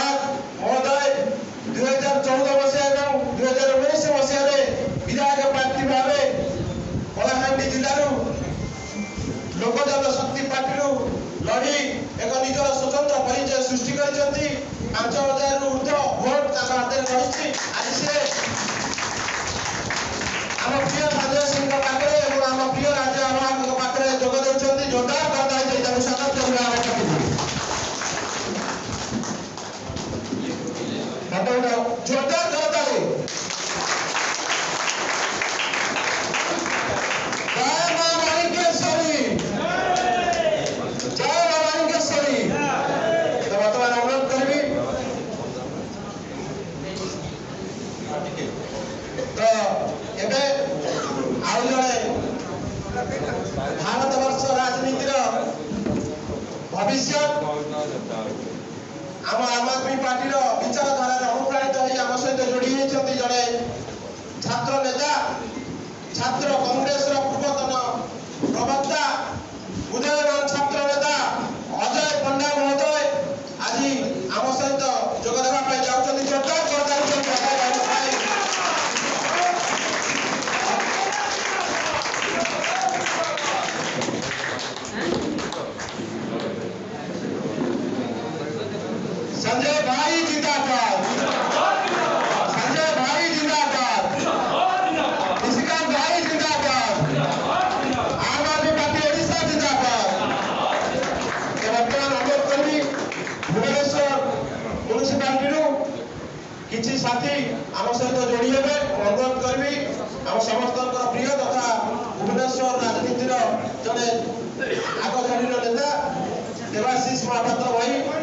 नाग महोदय 2014 मसीहा एवं 2019 मसीह विधायक प्रार्थी भाव कलाहांडी जिलू लोक जनशक्ति पार्टी लड़ी एक निजर स्वतंत्र परिचय सृष्टि कर 5,000 रु ऊर्ध्व भोट हाथ में रही आज से आम प्रिय राजा सिंह पाखे और आम प्रिय राजा आवाहक पाखे जोग देते जोरदार करता स्वागत जोरदार करता भारत वर्ष राजनीतिर भविष्य आम आम आदमी पार्टी विचारधारा अनुप्राणित हो आम सहित जोड़ी होती जड़े छात्र नेता छात्र कांग्रेस पूर्वतन प्रवक्ता उदयमान छात्र नेता अजय पंडा महोदय आज आम सहित जोग देवाई जाऊँच जोरदार संजय भाई जिंदाबाद, संजय भाई जिंदाबाद, निशिकांत भाई जिंदाबाद, आम आदमी पार्टी ओडिशा जिंदाबाद। बर्तमान अनुरोध करी भुवनेश्वर म्यूनिसिपालिटी किसी साथी आम सहित जोड़ी हे अनुरोध करी आम समस्त प्रिय तथा भुवनेश्वर राजनीतिर जड़े आगधाड़ी नेता देवाशीष महापात्र भाई